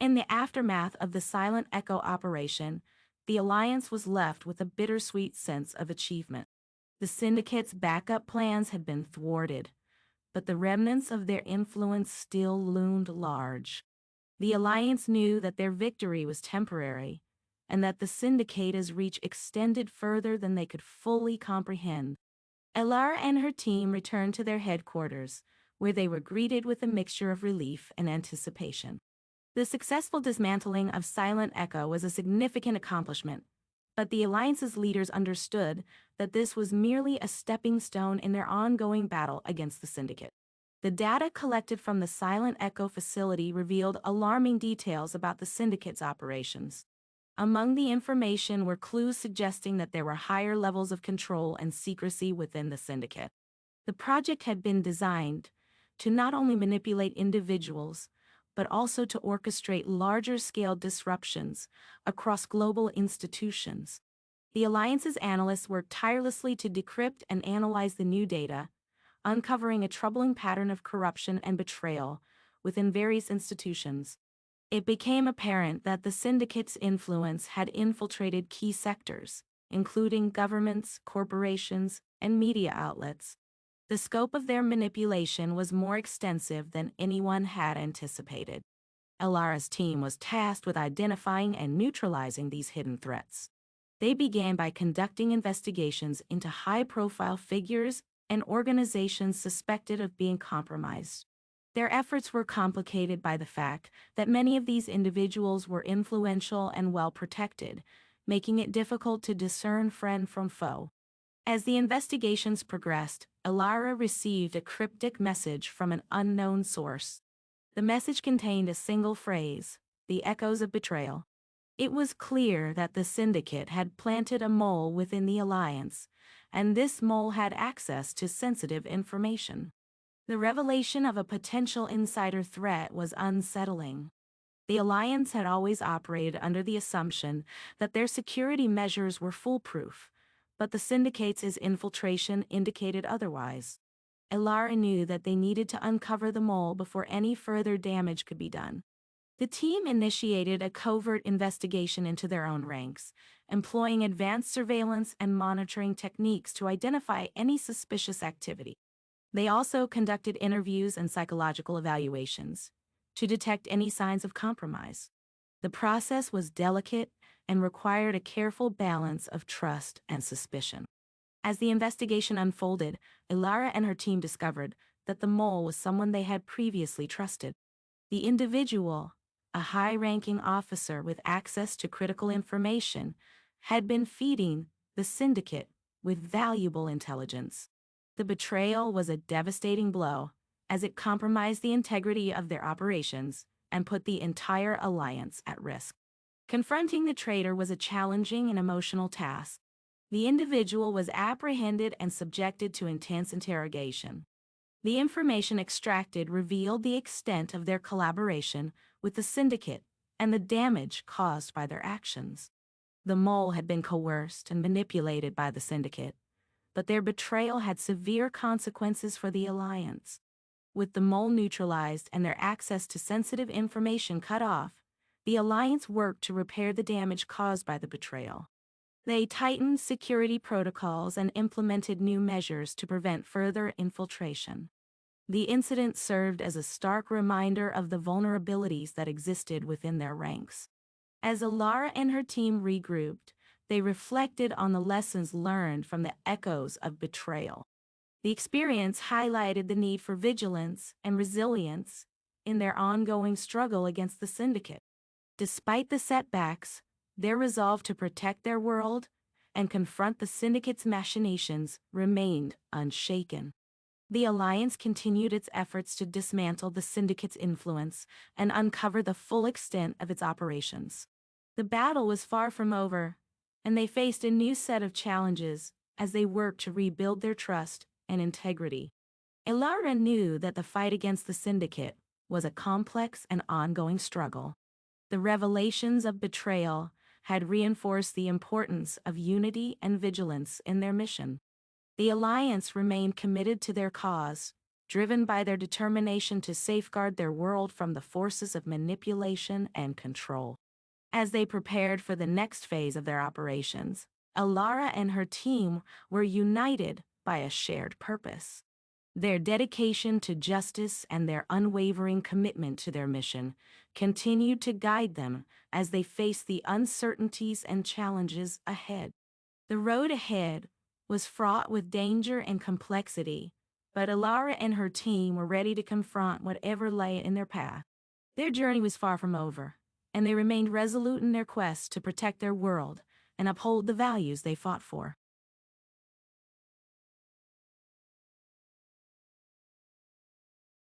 In the aftermath of the Silent Echo operation, the Alliance was left with a bittersweet sense of achievement. The Syndicate's backup plans had been thwarted, but the remnants of their influence still loomed large. The Alliance knew that their victory was temporary, and that the Syndicate's reach extended further than they could fully comprehend. Elara and her team returned to their headquarters, where they were greeted with a mixture of relief and anticipation. The successful dismantling of Silent Echo was a significant accomplishment, but the Alliance's leaders understood that this was merely a stepping stone in their ongoing battle against the Syndicate. The data collected from the Silent Echo facility revealed alarming details about the Syndicate's operations. Among the information were clues suggesting that there were higher levels of control and secrecy within the Syndicate. The project had been designed to not only manipulate individuals, but also to orchestrate larger-scale disruptions across global institutions. The Alliance's analysts worked tirelessly to decrypt and analyze the new data, uncovering a troubling pattern of corruption and betrayal within various institutions. It became apparent that the Syndicate's influence had infiltrated key sectors, including governments, corporations, and media outlets. The scope of their manipulation was more extensive than anyone had anticipated. Elara's team was tasked with identifying and neutralizing these hidden threats. They began by conducting investigations into high-profile figures and organizations suspected of being compromised. Their efforts were complicated by the fact that many of these individuals were influential and well-protected, making it difficult to discern friend from foe. As the investigations progressed, Elara received a cryptic message from an unknown source. The message contained a single phrase, "The echoes of betrayal." It was clear that the Syndicate had planted a mole within the Alliance, and this mole had access to sensitive information. The revelation of a potential insider threat was unsettling. The Alliance had always operated under the assumption that their security measures were foolproof, but the Syndicate's infiltration indicated otherwise. Elara knew that they needed to uncover the mole before any further damage could be done. The team initiated a covert investigation into their own ranks, employing advanced surveillance and monitoring techniques to identify any suspicious activity. They also conducted interviews and psychological evaluations to detect any signs of compromise. The process was delicate and required a careful balance of trust and suspicion. As the investigation unfolded, Elara and her team discovered that the mole was someone they had previously trusted. The individual, a high-ranking officer with access to critical information, had been feeding the Syndicate with valuable intelligence. The betrayal was a devastating blow, as it compromised the integrity of their operations and put the entire Alliance at risk. Confronting the traitor was a challenging and emotional task. The individual was apprehended and subjected to intense interrogation. The information extracted revealed the extent of their collaboration with the Syndicate and the damage caused by their actions. The mole had been coerced and manipulated by the Syndicate, but their betrayal had severe consequences for the Alliance. With the mole neutralized and their access to sensitive information cut off, the Alliance worked to repair the damage caused by the betrayal. They tightened security protocols and implemented new measures to prevent further infiltration. The incident served as a stark reminder of the vulnerabilities that existed within their ranks. As Elara and her team regrouped, they reflected on the lessons learned from the echoes of betrayal. The experience highlighted the need for vigilance and resilience in their ongoing struggle against the Syndicate. Despite the setbacks, their resolve to protect their world and confront the Syndicate's machinations remained unshaken. The Alliance continued its efforts to dismantle the Syndicate's influence and uncover the full extent of its operations. The battle was far from over, and they faced a new set of challenges as they worked to rebuild their trust and integrity. Elara knew that the fight against the Syndicate was a complex and ongoing struggle. The revelations of betrayal had reinforced the importance of unity and vigilance in their mission. The Alliance remained committed to their cause, driven by their determination to safeguard their world from the forces of manipulation and control. As they prepared for the next phase of their operations, Elara and her team were united by a shared purpose. Their dedication to justice and their unwavering commitment to their mission continued to guide them as they faced the uncertainties and challenges ahead. The road ahead was fraught with danger and complexity, but Elara and her team were ready to confront whatever lay in their path. Their journey was far from over, and they remained resolute in their quest to protect their world and uphold the values they fought for.